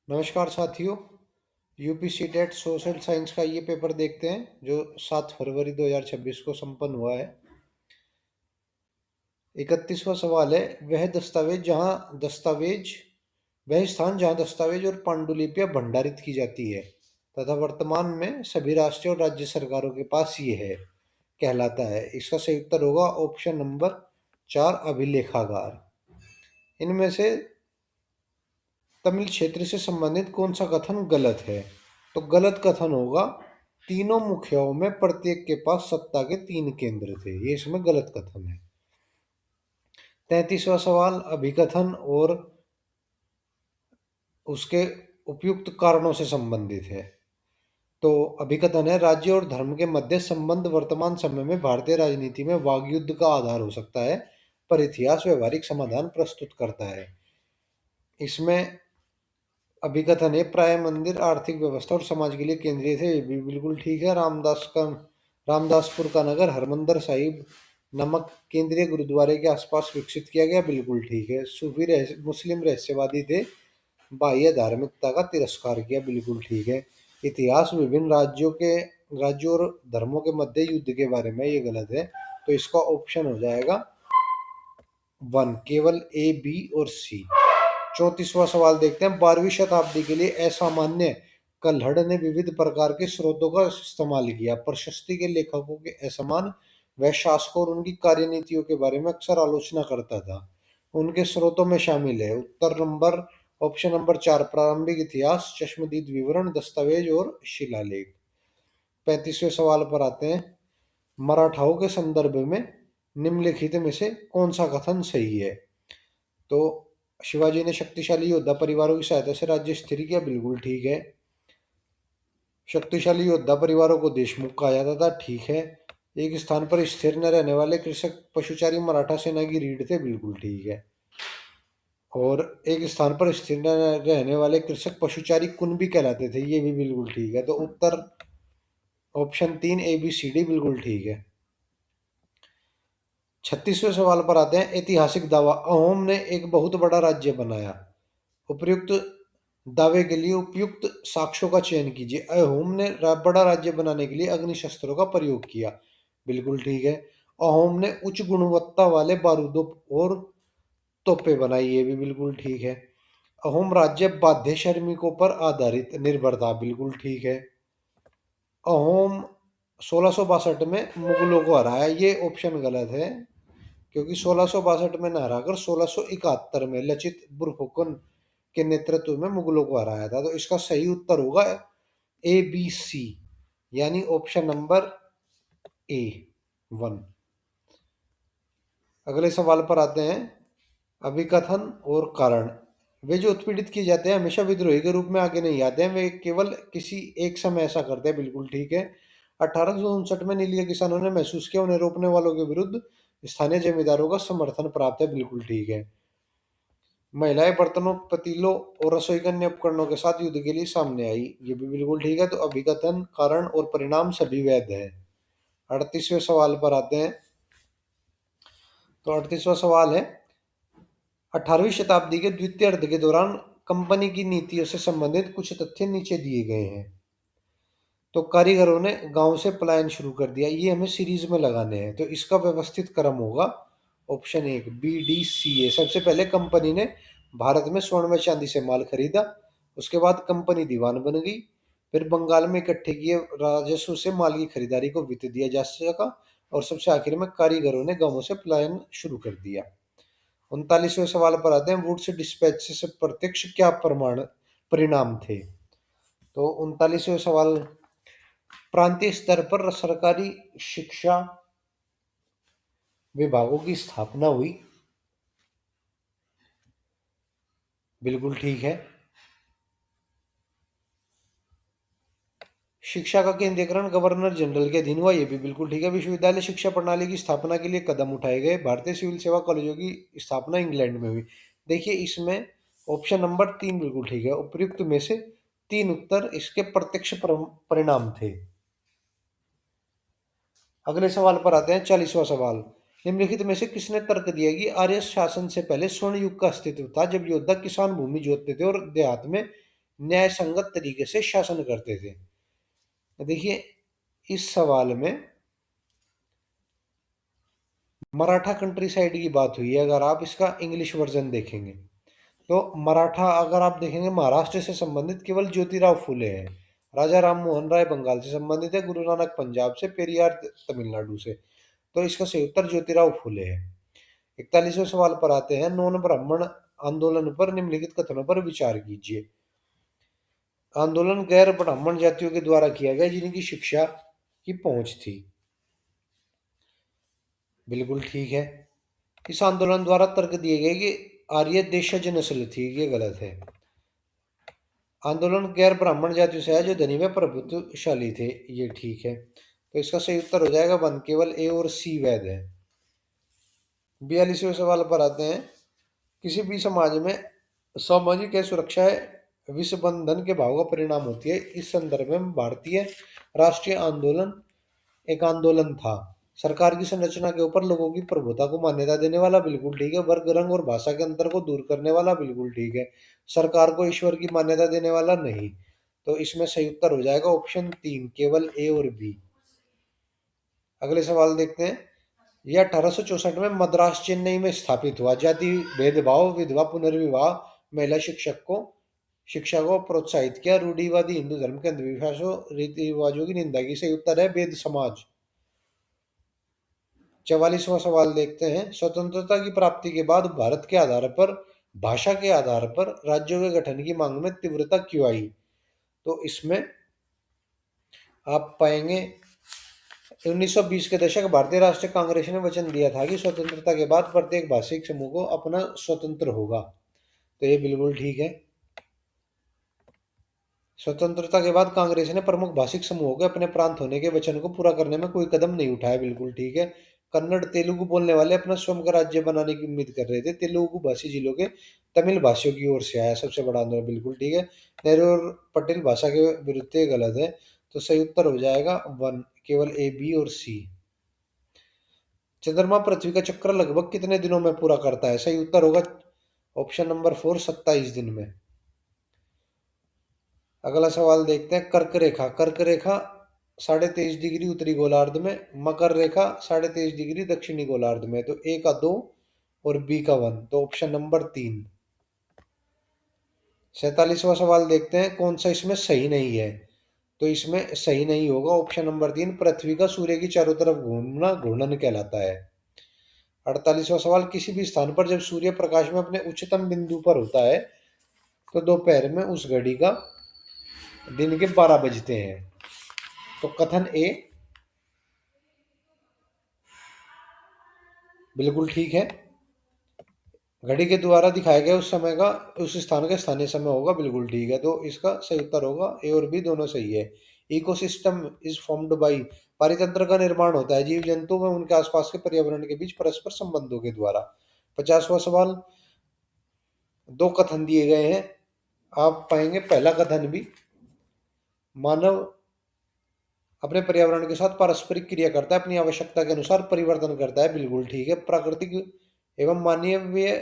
नमस्कार साथियों। UP CTET social science का ये पेपर देखते हैं जो 7 फरवरी 2026 को संपन्न हुआ है। 31वां सवाल है, वह स्थान जहाँ दस्तावेज और पांडुलिपियां भंडारित की जाती है तथा वर्तमान में सभी राष्ट्रीय और राज्य सरकारों के पास ये है कहलाता है। इसका सही उत्तर होगा ऑप्शन नंबर 4, अभिलेखागार। इनमें से तमिल क्षेत्र से संबंधित कौन सा कथन गलत है? तो गलत कथन होगा, तीनों मुखियाओं में प्रत्येक के पास सत्ता के 3 केंद्र थे। ये इसमें गलत कथन है। 33वां सवाल अभिकथन और उसके उपयुक्त कारणों से संबंधित है। तो अभिकथन है, राज्य और धर्म के मध्य संबंध वर्तमान समय में भारतीय राजनीति में वागयुद्ध का आधार हो सकता है, पर इतिहास व्यवहारिक समाधान प्रस्तुत करता है। इसमें अभिकथन है, प्राय मंदिर आर्थिक व्यवस्था और समाज के लिए केंद्रीय थे। ये भी बिल्कुल ठीक है। रामदासपुर का नगर हरमंदिर साहिब नमक केंद्रीय गुरुद्वारे के आसपास विकसित किया गया, बिल्कुल ठीक है। मुस्लिम रहस्यवादी थे, बाह्य धार्मिकता का तिरस्कार किया, बिल्कुल ठीक है। इतिहास विभिन्न राज्यों और धर्मों के मध्य युद्ध के बारे में, ये गलत है। तो इसका ऑप्शन हो जाएगा 1, केवल ए, बी और सी। 34वां सवाल देखते हैं, 12वीं शताब्दी के लिए असामान्य कल्हड़ ने विविध प्रकार के स्रोतों का इस्तेमाल किया। प्रशस्ति के लेखकों के असमान वह शासकों और उनकी कार्यनीतियों के बारे में अक्सर आलोचना करता था। उनके स्रोतों में शामिल है ऑप्शन नंबर 4, प्रारंभिक इतिहास, चश्मदीद विवरण, दस्तावेज और शिलालेख। 35वें सवाल पर आते हैं, मराठाओं के संदर्भ में निम्नलिखित में से कौन सा कथन सही है? तो शिवाजी ने शक्तिशाली योद्धा परिवारों की सहायता से राज्य स्थिर किया, बिल्कुल ठीक है। शक्तिशाली योद्धा परिवारों को देशमुख कहा जाता था, ठीक है। एक स्थान पर स्थिर न रहने वाले कृषक पशुचारी मराठा सेना की रीढ़ थे, बिल्कुल ठीक है। और एक स्थान पर स्थिर न रहने वाले कृषक पशुचारी कुनबी कहलाते थे, ये भी बिल्कुल ठीक है। तो उत्तर option 3, A B C D, बिल्कुल ठीक है। 36वें सवाल पर आते हैं, ऐतिहासिक दावा, अहोम ने एक बहुत बड़ा राज्य बनाया। उपर्युक्त दावे के लिए उपयुक्त साक्ष्यों का चयन कीजिए। अहोम ने बड़ा राज्य बनाने के लिए अग्नि शस्त्रों का प्रयोग किया, बिल्कुल ठीक है। अहोम ने उच्च गुणवत्ता वाले बारूदों और तोपें बनाई, ये भी बिल्कुल ठीक है। अहोम राज्य बाध्य श्रमिकों पर आधारित निर्भर था, बिल्कुल ठीक है। अहोम 1662 में मुगलों को हराया, ये ऑप्शन गलत है, क्योंकि 1662 में न हराकर 1671 में लचित बुरफुकन के नेतृत्व में मुगलों को हराया था। तो इसका सही उत्तर होगा ए बी सी, यानी ऑप्शन नंबर ए 1। अगले सवाल पर आते हैं, अभिकथन और कारण। वे जो उत्पीड़ित किए जाते हैं हमेशा विद्रोही के रूप में आगे नहीं आते हैं, वे केवल किसी एक समय ऐसा करते हैं, बिल्कुल ठीक है। 1859 में नीलीय किसानों ने महसूस किया, उन्हें रोकने वालों के विरुद्ध स्थानीय जमींदारों का समर्थन प्राप्त है, बिल्कुल ठीक है। महिलाएं बर्तनों, पतीलों और रसोई के अन्य उपकरणों के साथ युद्ध के लिए सामने आई, ये भी बिल्कुल ठीक है। तो अभिकथन, कारण और परिणाम सभी वैध है। 38वें सवाल पर आते हैं। तो 38वां सवाल है, 18वीं शताब्दी के द्वितीय अर्ध के दौरान कंपनी की नीतियों से संबंधित कुछ तथ्य नीचे दिए गए हैं। तो कारीगरों ने गांव से पलायन शुरू कर दिया, ये हमें सीरीज में लगाने हैं। तो इसका व्यवस्थित क्रम होगा ऑप्शन 1, बी डी सी ए। सबसे पहले कंपनी ने भारत में स्वर्ण व चांदी से माल खरीदा, उसके बाद कंपनी दीवान बन गई, फिर बंगाल में इकट्ठे किए राजस्व से माल की खरीदारी को वित्त दिया जा सका, और सबसे आखिर में कारीगरों ने गांवों से पलायन शुरू कर दिया। 39वें सवाल पर आते हैं, वुड्स डिस्पैच से प्रत्यक्ष क्या परिणाम थे? तो 39वें सवाल, प्रांतीय स्तर पर सरकारी शिक्षा विभागों की स्थापना हुई, बिल्कुल ठीक है। शिक्षा का केंद्रीकरण गवर्नर जनरल के अधीन हुआ, ये भी बिल्कुल ठीक है। विश्वविद्यालय शिक्षा प्रणाली की स्थापना के लिए कदम उठाए गए। भारतीय सिविल सेवा कॉलेजों की स्थापना इंग्लैंड में हुई। देखिए इसमें ऑप्शन नंबर 3 बिल्कुल ठीक है। उपयुक्त में से 3 उत्तर इसके प्रत्यक्ष परिणाम थे। अगले सवाल पर आते हैं, 40वां सवाल, निम्नलिखित में से किसने तर्क दिया कि आर्य शासन से पहले स्वर्ण युग का अस्तित्व था, जब योद्धा किसान भूमि जोतते थे और देहात में न्याय संगत तरीके से शासन करते थे। देखिए, इस सवाल में मराठा कंट्री साइड की बात हुई है। अगर आप इसका इंग्लिश वर्जन देखेंगे तो मराठा, अगर आप देखेंगे, महाराष्ट्र से संबंधित केवल ज्योतिराव फूले हैं। राजा राम मोहन राय बंगाल से संबंधित है, गुरु नानक पंजाब से, पेरियार तमिलनाडु से। तो इसका सही उत्तर ज्योतिराव फूले है। 41वें सवाल पर आते हैं। नॉन ब्राह्मण आंदोलन पर निम्नलिखित कथनों पर विचार कीजिए। आंदोलन गैर ब्राह्मण जातियों के द्वारा किया गया जिनकी शिक्षा की पहुंच थी। बिल्कुल ठीक है। इस आंदोलन द्वारा तर्क दिए गए कि आर्य देशज नस्ल थी, ये गलत है। आंदोलन गैर ब्राह्मण जातियों से है जो धनी व प्रभुत्वशाली थे, ये ठीक है। तो इसका सही उत्तर हो जाएगा वन, केवल ए और सी वैध है। 42वें सवाल पर आते हैं। किसी भी समाज में सामाजिक सुरक्षा विषबंधन के भाव का परिणाम होती है। इस संदर्भ में भारतीय राष्ट्रीय आंदोलन एक आंदोलन था। सरकार की संरचना के ऊपर लोगों की प्रभुता को मान्यता देने वाला, बिल्कुल ठीक है। वर्ग, रंग और भाषा के अंतर को दूर करने वाला, बिल्कुल ठीक है। सरकार को ईश्वर की मान्यता देने वाला, नहीं। तो इसमें सही उत्तर हो जाएगा ऑप्शन 3, केवल ए और बी। अगले सवाल देखते हैं। यह 1864 में मद्रास चेन्नई में स्थापित हुआ। जाति भेदभाव, विधवा पुनर्विवाह, महिला शिक्षा को प्रोत्साहित किया, रूढ़िवादी हिंदू धर्म के अंधविश्वासों रीति रिवाजों की निंदा की। सही उत्तर है वेद समाज। 44वां सवाल देखते हैं। स्वतंत्रता की प्राप्ति के बाद भारत के आधार पर, भाषा के आधार पर राज्यों के गठन की मांग में तीव्रता क्यों आई? तो इसमें आप पाएंगे 1920 के दशक भारतीय राष्ट्रीय कांग्रेस ने वचन दिया था कि स्वतंत्रता के बाद प्रत्येक भाषिक समूह को अपना स्वतंत्र होगा। तो ये बिल्कुल ठीक है। स्वतंत्रता के बाद कांग्रेस ने प्रमुख भाषिक समूहों के अपने प्रांत होने के वचन को पूरा करने में कोई कदम नहीं उठाया, बिल्कुल ठीक है। कन्नड़ तेलुगु बोलने वाले अपना स्वयं का राज्य बनाने की उम्मीद कर रहे थे। तेलुगु भाषी जिलों के तमिल भाषियों की ओर से आया सबसे बड़ा आंदोलन, बिल्कुल ठीक है। नेहरू और पटेल भाषा के विरुद्ध, ये गलत है। तो सही उत्तर हो जाएगा वन, केवल ए, बी और सी। चंद्रमा पृथ्वी का चक्कर लगभग कितने दिनों में पूरा करता है? सही उत्तर होगा ऑप्शन नंबर 4, 27 दिन में। अगला सवाल देखते हैं। कर्क रेखा 23.5 डिग्री उत्तरी गोलार्ध में, मकर रेखा 23.5 डिग्री दक्षिणी गोलार्ध में। तो ए का 2 और बी का 1, तो ऑप्शन नंबर 3। 47वां सवाल देखते हैं। कौन सा इसमें सही नहीं है? तो इसमें सही नहीं होगा ऑप्शन नंबर 3, पृथ्वी का सूर्य की चारों तरफ घूमना घूर्णन कहलाता है। 48वां सवाल। किसी भी स्थान पर जब सूर्य प्रकाश में अपने उच्चतम बिंदु पर होता है तो दोपहर में उस घड़ी का दिन के 12 बजते हैं। तो कथन ए बिल्कुल ठीक है। घड़ी के द्वारा दिखाया गया उस समय का, उस स्थान का स्थानीय समय होगा, बिल्कुल ठीक है। तो इसका सही उत्तर होगा ए और बी दोनों सही है। इकोसिस्टम इज फॉर्म्ड बाई, पारितंत्र का निर्माण होता है जीव जंतु में उनके आसपास के पर्यावरण के बीच परस्पर संबंधों के द्वारा। 50वां सवाल। दो कथन दिए गए हैं, आप पाएंगे पहला कथन भी, मानव अपने पर्यावरण के साथ पारस्परिक क्रिया करता है, अपनी आवश्यकता के अनुसार परिवर्तन करता है, बिल्कुल ठीक है। प्राकृतिक एवं मानवीय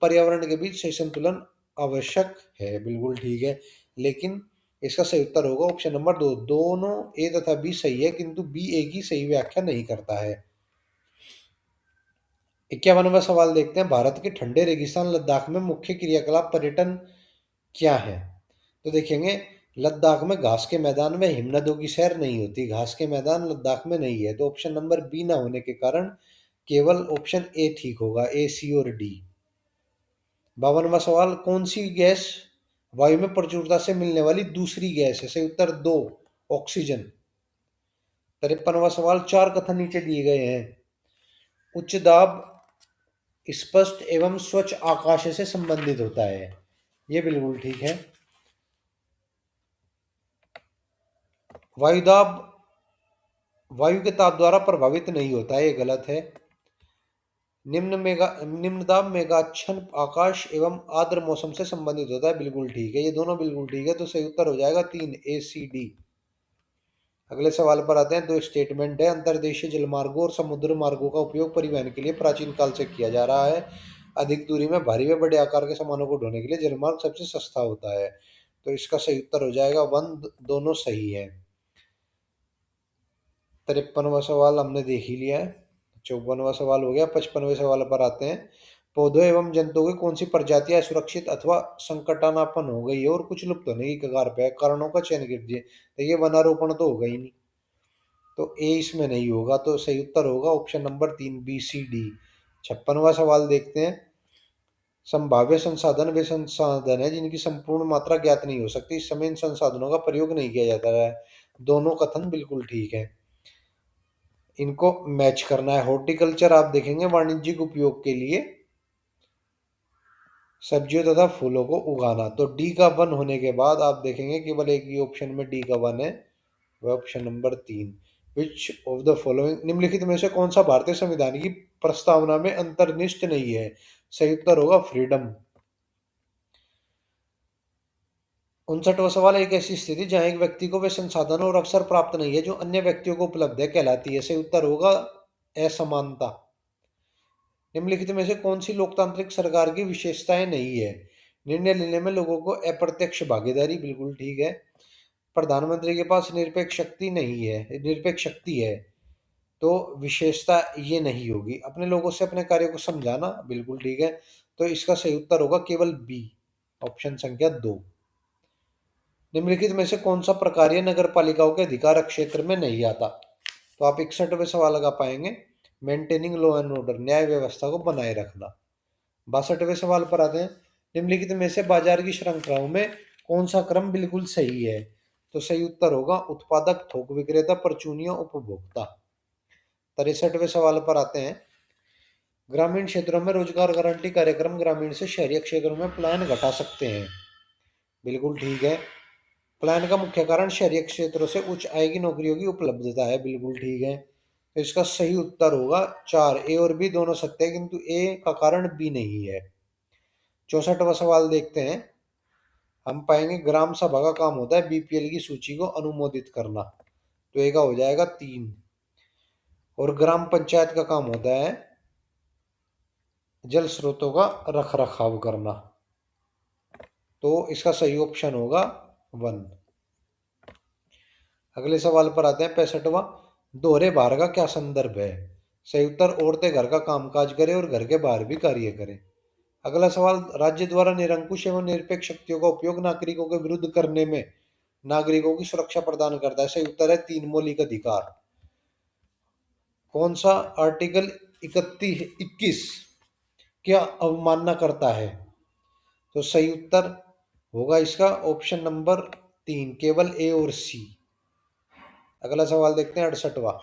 पर्यावरण के बीच सही संतुलन आवश्यक है, बिल्कुल ठीक है। लेकिन इसका सही उत्तर होगा ऑप्शन नंबर 2। दोनों ए तथा बी सही है, किंतु बी ए की सही व्याख्या नहीं करता है। 51वां सवाल देखते हैं। भारत के ठंडे रेगिस्तान लद्दाख में मुख्य क्रियाकलाप पर्यटन क्या है? तो देखेंगे, लद्दाख में घास के मैदान में हिमनदों की सैर नहीं होती। घास के मैदान लद्दाख में नहीं है, तो ऑप्शन नंबर बी ना होने के कारण केवल ऑप्शन ए ठीक होगा, ए, सी और डी। 52वां सवाल। कौन सी गैस वायु में प्रचुरता से मिलने वाली दूसरी गैस है? सही उत्तर 2, ऑक्सीजन। 53वां सवाल। चार कथन नीचे दिए गए हैं। उच्च दाब स्पष्ट एवं स्वच्छ आकाश से संबंधित होता है, ये बिल्कुल ठीक है। वायुदाब वायु के ताप द्वारा प्रभावित नहीं होता है, ये गलत है। निम्न दाब मेघाच्छन्न आकाश एवं आर्द्र मौसम से संबंधित होता है, बिल्कुल ठीक है। ये दोनों बिल्कुल ठीक है, तो सही उत्तर हो जाएगा 3, ए, सी, डी। अगले सवाल पर आते हैं। दो स्टेटमेंट है। अंतर्देशीय जलमार्गों और समुद्र मार्गों का उपयोग परिवहन के लिए प्राचीन काल से किया जा रहा है। अधिक दूरी में भारी व बड़े आकार के सामानों को ढोने के लिए जलमार्ग सबसे सस्ता होता है। तो इसका सही उत्तर हो जाएगा 1, दोनों सही है। 53वां सवाल हमने देख ही लिया है। 54वां सवाल हो गया। 55वें सवाल पर आते हैं। पौधों एवं जंतुओं की कौन सी प्रजातियां सुरक्षित अथवा संकटानापन्न हो गई है और कुछ लुप्त होने की कगार पे है? कारणों का चयन कीजिए। तो ये वनारोपण तो होगा ही नहीं, तो ए इसमें नहीं होगा, तो सही उत्तर होगा option number 3, B C D. 56वां सवाल देखते हैं। संभाव्य संसाधन वे संसाधन है जिनकी संपूर्ण मात्रा ज्ञात नहीं हो सकती, इस समय इन संसाधनों का प्रयोग नहीं किया जाता है। दोनों कथन बिल्कुल ठीक है, इनको मैच करना है। हॉर्टिकल्चर आप देखेंगे वाणिज्यिक उपयोग के लिए सब्जियों तथा फूलों को उगाना, तो डी का 1 होने के बाद आप देखेंगे केवल एक ही ऑप्शन में डी का 1 है, वह option number 3। Which of the following, निम्नलिखित में से कौन सा भारतीय संविधान की प्रस्तावना में अंतर्निष्ठ नहीं है? सही उत्तर होगा फ्रीडम। 59वां सवाल। एक ऐसी स्थिति जहां एक व्यक्ति को वे संसाधन और अवसर प्राप्त नहीं है जो अन्य व्यक्तियों को उपलब्ध है कहलाती है? सही उत्तर होगा असमानता। निम्नलिखित में से कौन सी लोकतांत्रिक सरकार की विशेषताएं नहीं है? निर्णय लेने में लोगों को अप्रत्यक्ष भागीदारी, बिल्कुल ठीक है। प्रधानमंत्री के पास निरपेक्ष शक्ति नहीं है, निरपेक्ष शक्ति है, तो विशेषता ये नहीं होगी। अपने लोगों से अपने कार्य को समझाना, बिल्कुल ठीक है। तो इसका सही उत्तर होगा केवल बी, ऑप्शन संख्या 2। निम्नलिखित में से कौन सा प्रकार्य नगर पालिकाओं के अधिकार क्षेत्र में नहीं आता? तो आप 61वें सवाल लगा पाएंगे। मेंटेनिंग लॉ एंड ऑर्डर, न्याय व्यवस्था को बनाए रखना। 62वें सवाल पर आते हैं। निम्नलिखित में से बाजार की श्रृंखलाओं में कौन सा क्रम बिल्कुल सही है? तो सही उत्तर होगा उत्पादक, थोक विक्रेता, परचूनियों, उपभोक्ता। 63वें सवाल पर आते हैं। ग्रामीण क्षेत्रों में रोजगार गारंटी कार्यक्रम ग्रामीण से शहरी क्षेत्रों में पलायन घटा सकते हैं, बिल्कुल ठीक है। पलायन का मुख्य कारण शहरी क्षेत्रों से उच्च आय की नौकरियों की उपलब्धता है, बिल्कुल ठीक है। तो इसका सही उत्तर होगा 4, ए और बी दोनों सत्य है, किंतु ए का कारण बी नहीं है। 64वां सवाल देखते हैं। हम पाएंगे ग्राम सभा का काम होता है बीपीएल की सूची को अनुमोदित करना, तो ए का हो जाएगा 3। और ग्राम पंचायत का काम होता है जल स्रोतों का रख रखाव करना, तो इसका सही ऑप्शन होगा 1। अगले सवाल पर आते हैं। 65वां। दोहरे भार का क्या संदर्भ है? सही उत्तर औरतें घर का कामकाज करें और घर के बाहर भी कार्य करें। अगला सवाल। राज्य द्वारा निरंकुश एवं निरपेक्ष शक्तियों का उपयोग नागरिकों के विरुद्ध करने में नागरिकों की सुरक्षा प्रदान करता है। सही उत्तर है 3, मौलिक अधिकार। कौन सा आर्टिकल 21 क्या अवमानना करता है? तो सही उत्तर होगा इसका ऑप्शन नंबर 3, केवल ए और सी। अगला सवाल देखते हैं। 68वां।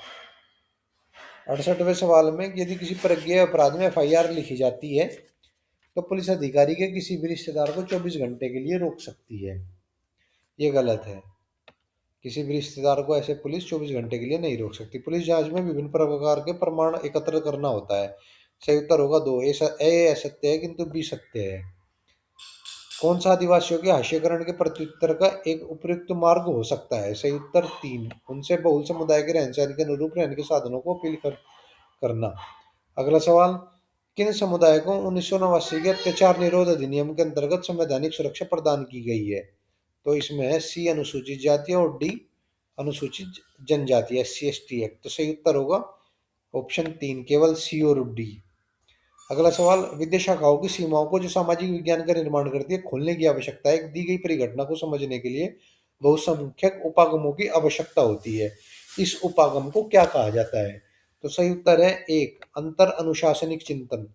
68वें सवाल में यदि किसी प्रज्ञेय अपराध में एफआईआर लिखी जाती है तो पुलिस अधिकारी के किसी भी रिश्तेदार को 24 घंटे के लिए रोक सकती है। ये गलत है, किसी भी रिश्तेदार को ऐसे पुलिस 24 घंटे के लिए नहीं रोक सकती। पुलिस जांच में विभिन्न प्रकार के प्रमाण एकत्र करना होता है। सही उत्तर होगा 2, ए असत्य है किंतु बी सत्य है। कौन सा आदिवासियों के हास्यकरण के प्रत्युत्तर का एक उपयुक्त मार्ग हो सकता है? सही उत्तर 3, उनसे बहुल समुदाय के रहन सहन के अनुरूप रहने के साधनों को अपील करना। अगला सवाल। किन समुदाय को 1989 के अत्याचार निरोध अधिनियम के अंतर्गत संवैधानिक सुरक्षा प्रदान की गई है? तो इसमें है सी, अनुसूचित जाति, और डी, अनुसूचित जनजाति, SC ST एक्ट। तो सही उत्तर होगा ऑप्शन 3, केवल सी और डी। अगला सवाल। विद्या शाखाओं की सीमाओं को जो सामाजिक विज्ञान का निर्माण करती है खोलने की आवश्यकता है। एक दी गई परिघटना को समझने के लिए बहुसंख्यक उपागमों की आवश्यकता होती है। इस उपागम को क्या कहा जाता है? तो सही उत्तर है 1, अंतर अनुशासनिक चिंतन।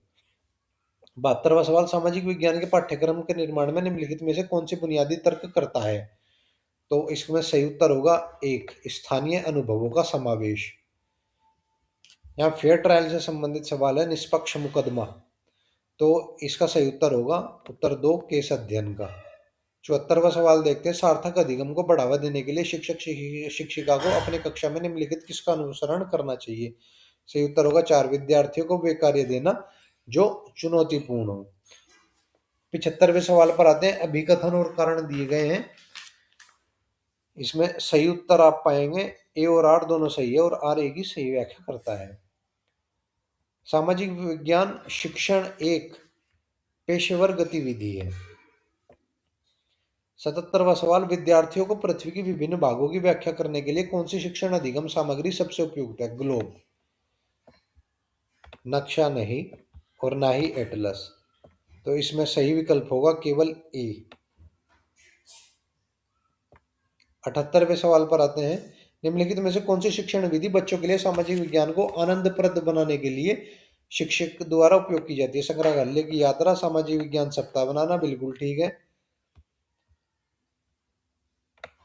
72वां सवाल। सामाजिक विज्ञान के पाठ्यक्रम के निर्माण में निम्नलिखित में से कौन सी बुनियादी तर्क करता है? तो इसमें सही उत्तर होगा 1, स्थानीय अनुभवों का समावेश। यहाँ फेयर ट्रायल से संबंधित सवाल है, निष्पक्ष मुकदमा, तो इसका सही उत्तर होगा उत्तर 2, केस अध्ययन का। 74वां सवाल देखते हैं। सार्थक अधिगम को बढ़ावा देने के लिए शिक्षक शिक्षिका को अपने कक्षा में निम्नलिखित किसका अनुसरण करना चाहिए? सही उत्तर होगा 4, विद्यार्थियों को वे कार्य देना जो चुनौतीपूर्ण हो। 75वें सवाल पर आते हैं। अभिकथन और कारण दिए गए हैं, इसमें सही उत्तर आप पाएंगे ए और आर दोनों सही है, और आर ए की सही व्याख्या करता है। सामाजिक विज्ञान शिक्षण एक पेशेवर गतिविधि है। 77वां सवाल, विद्यार्थियों को पृथ्वी की विभिन्न भागों की व्याख्या करने के लिए कौन सी शिक्षण अधिगम सामग्री सबसे उपयुक्त है? ग्लोब, नक्शा नहीं, और ना ही एटलस। तो इसमें सही विकल्प होगा केवल ए। 78वें सवाल पर आते हैं, निम्नलिखित में से कौन सी शिक्षण विधि बच्चों के लिए सामाजिक विज्ञान को आनंदप्रद बनाने के लिए शिक्षक द्वारा उपयोग की जाती है? संग्रहालय की यात्रा, सामाजिक विज्ञान सप्ताह बनाना, बिल्कुल ठीक है।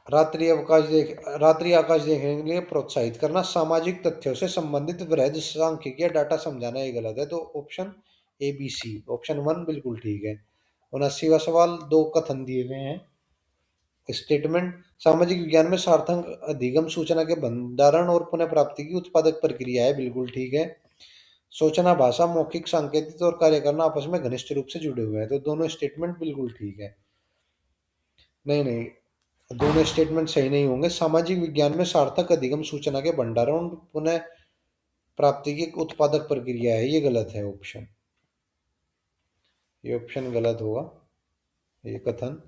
रात्रि आकाश देखने के लिए प्रोत्साहित करना, सामाजिक तथ्यों से संबंधित वृहद सांख्यिकीय डाटा समझाना, ये गलत है। तो option A B C, option one बिल्कुल ठीक है। 79वां सवाल, दो कथन दिए हुए हैं। स्टेटमेंट, सामाजिक विज्ञान में सार्थक अधिगम सूचना के भंडारण और पुनः प्राप्ति की उत्पादक प्रक्रिया है, बिल्कुल ठीक है। सोचना भाषा, मौखिक, सांकेतिक और कार्य करना आपस में घनिष्ठ रूप से जुड़े हुए हैं। तो दोनों स्टेटमेंट बिल्कुल ठीक है। नहीं नहीं, दोनों स्टेटमेंट सही नहीं होंगे। सामाजिक विज्ञान में सार्थक अधिगम सूचना के भंडारण पुनः प्राप्ति की उत्पादक प्रक्रिया है, ये गलत है ऑप्शन। ये ऑप्शन गलत होगा, ये कथन।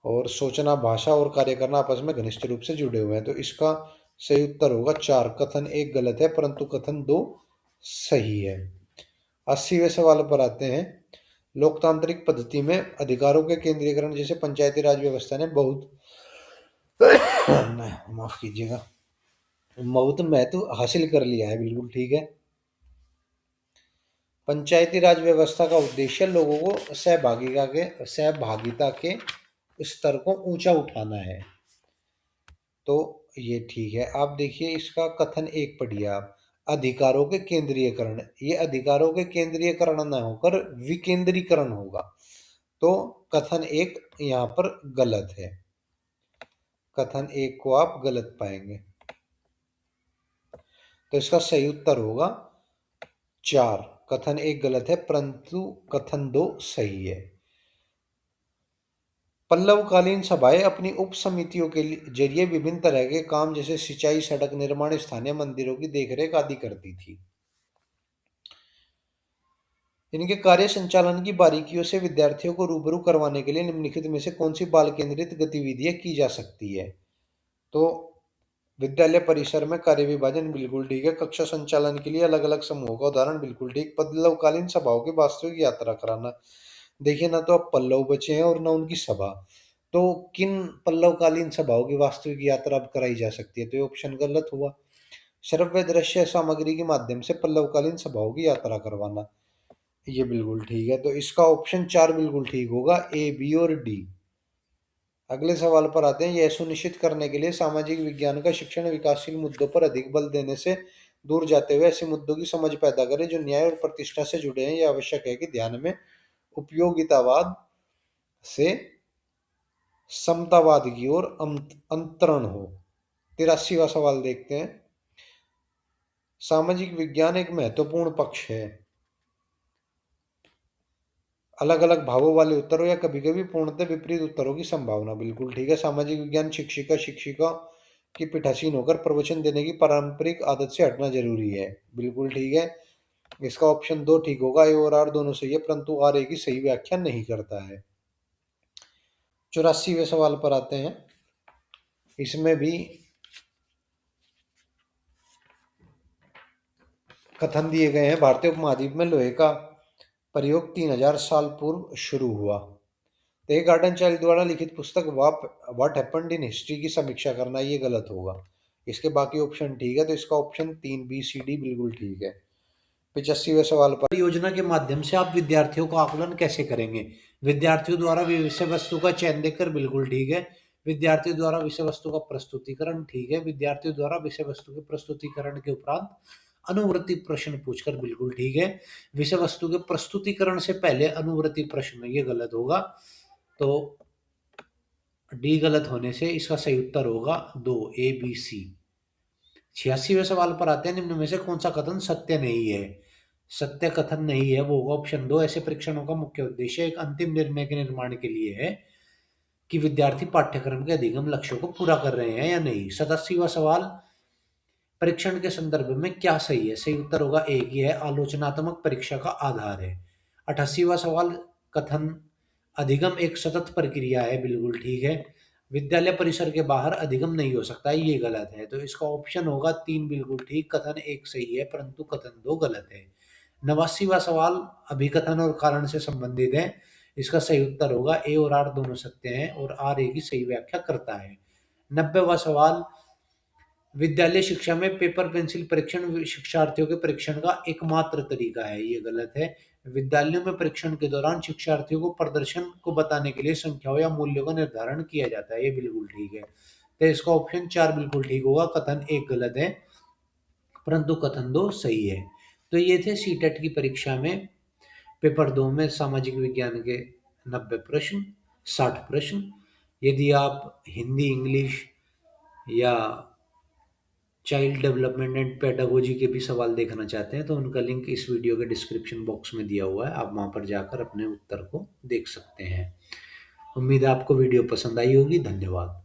और सोचना भाषा और कार्य करना आपस में घनिष्ठ रूप से जुड़े हुए हैं, तो इसका सही उत्तर होगा चार। कथन एक गलत है परंतु कथन दो सही है। 80वें सवाल पर आते हैं, लोकतांत्रिक पद्धति में अधिकारों के केंद्रीकरण जैसे पंचायती राज व्यवस्था ने बहुत माफ कीजिएगा, बहुत महत्व हासिल कर लिया है, बिल्कुल ठीक है। पंचायती राज व्यवस्था का उद्देश्य लोगों को सहभागिता के स्तर को ऊंचा उठाना है। तो ये ठीक है। आप देखिए इसका कथन एक पढ़िए आप, अधिकारों के केंद्रीयकरण, ये अधिकारों के केंद्रीयकरण न होकर विकेंद्रीकरण होगा। तो कथन एक यहाँ पर गलत है, कथन एक को आप गलत पाएंगे। तो इसका सही उत्तर होगा चार। कथन एक गलत है परंतु कथन दो सही है। पल्लवकालीन सभाएं अपनी उप समितियों के जरिए विभिन्न तरह के काम जैसे सिंचाई, सड़क निर्माण, स्थानीय मंदिरों की देखरेख आदि करती थी। इनके कार्य संचालन की बारीकियों से विद्यार्थियों को रूबरू करवाने के लिए निम्नलिखित में से कौन सी बाल केंद्रित गतिविधियां की जा सकती है? तो विद्यालय परिसर में कार्य विभाजन, बिल्कुल ठीक है। कक्षा संचालन के लिए अलग अलग समूहों का उदाहरण, बिल्कुल ठीक। पल्लवकालीन सभाओं की वास्तविक यात्रा कराना, देखिए ना तो अब पल्लव बचे हैं और ना उनकी सभा, तो किन पल्लवकालीन सभाओं की वास्तविक यात्रा अब कराई जा सकती है? तो ये ऑप्शन गलत हुआ। श्रव्य दृश्य सामग्री के माध्यम से पल्लवकालीन सभाओं की यात्रा करवाना, ये बिल्कुल ठीक है। तो इसका ऑप्शन चार बिल्कुल ठीक होगा, ए बी और डी। अगले सवाल पर आते हैं, यह सुनिश्चित करने के लिए सामाजिक विज्ञान का शिक्षण विकासशील मुद्दों पर अधिक बल देने से दूर जाते हुए ऐसे मुद्दों की समझ पैदा करे जो न्याय और प्रतिष्ठा से जुड़े हैं। यह आवश्यक है कि ध्यान में उपयोगितावाद से समतावाद की ओर अंतरण हो। 83वां सवाल देखते हैं, सामाजिक विज्ञान एक महत्वपूर्ण पक्ष है। अलग अलग भावों वाले उत्तरों या कभी कभी पूर्णतः विपरीत उत्तरों की संभावना, बिल्कुल ठीक है। सामाजिक विज्ञान शिक्षिका की पीठासीन होकर प्रवचन देने की पारंपरिक आदत से हटना जरूरी है, बिल्कुल ठीक है। इसका ऑप्शन दो ठीक होगा, ए और आर दोनों सही है परंतु आर ए की सही व्याख्या नहीं करता है। 84वें सवाल पर आते हैं, इसमें भी कथन दिए गए हैं, भारतीय उपमहाद्वीप में लोहे का प्रयोग 3000 साल पूर्व शुरू हुआ। तो ये गार्डन चाइल्ड द्वारा लिखित पुस्तक व्हाट हैपेंड इन हिस्ट्री की समीक्षा करना, ये गलत होगा। इसके बाकी ऑप्शन ठीक है, तो इसका ऑप्शन तीन बी सी डी बिल्कुल ठीक है। 85वें सवाल पर, योजना के माध्यम से आप विद्यार्थियों का आकलन कैसे करेंगे? विद्यार्थियों द्वारा विषय वस्तु का चयन देखकर, बिल्कुल ठीक है। विद्यार्थियों द्वारा विषय वस्तु का प्रस्तुतिकरण, ठीक है। विद्यार्थियों द्वारा विषय वस्तु के प्रस्तुतिकरण के उपरांत अनुवर्ती प्रश्न पूछकर, बिल्कुल ठीक है। विषय वस्तु के प्रस्तुतिकरण से पहले अनुवर्ती प्रश्न, ये गलत होगा। तो डी गलत होने से इसका सही उत्तर होगा दो, ए बी सी। 86वें सवाल पर आते हैं, निम्न में से कौन सा कथन सत्य नहीं है? सत्य कथन नहीं है वो होगा ऑप्शन दो, ऐसे परीक्षणों का मुख्य उद्देश्य एक अंतिम निर्णय के निर्माण के लिए है कि विद्यार्थी पाठ्यक्रम के अधिगम लक्ष्यों को पूरा कर रहे हैं या नहीं। 87वां सवाल, परीक्षण के संदर्भ में क्या सही है? सही उत्तर होगा एक ही है, आलोचनात्मक परीक्षा का आधार है। 88वां सवाल, कथन अधिगम एक सतत प्रक्रिया है, बिल्कुल ठीक है। विद्यालय परिसर के बाहर अधिगम नहीं हो सकता, ये गलत है। तो इसका ऑप्शन होगा 3 बिल्कुल ठीक, कथन 1 सही है, परंतु कथन 2 गलत है। 89वां सवाल अभिकथन और कारण से संबंधित है। इसका सही उत्तर होगा ए और आर दोनों सत्य हैं और आर ए की सही व्याख्या करता है। 90वां सवाल, विद्यालय शिक्षा में पेपर पेंसिल परीक्षण शिक्षार्थियों के परीक्षण का एकमात्र तरीका है, ये गलत है। विद्यालयों में परीक्षण के दौरान शिक्षार्थियों को प्रदर्शन को बताने के लिए संख्याओं या मूल्यों का निर्धारण किया जाता है, ये बिल्कुल ठीक है। तो इसका ऑप्शन 4 बिल्कुल ठीक होगा, कथन 1 गलत है, परंतु कथन 2 सही है। तो ये थे सीटेट की परीक्षा में पेपर 2 में सामाजिक विज्ञान के 90 प्रश्न, 60 प्रश्न। यदि आप हिंदी, इंग्लिश या चाइल्ड डेवलपमेंट एंड पेडागोजी के भी सवाल देखना चाहते हैं तो उनका लिंक इस वीडियो के डिस्क्रिप्शन बॉक्स में दिया हुआ है, आप वहां पर जाकर अपने उत्तर को देख सकते हैं। उम्मीद है आपको वीडियो पसंद आई होगी। धन्यवाद।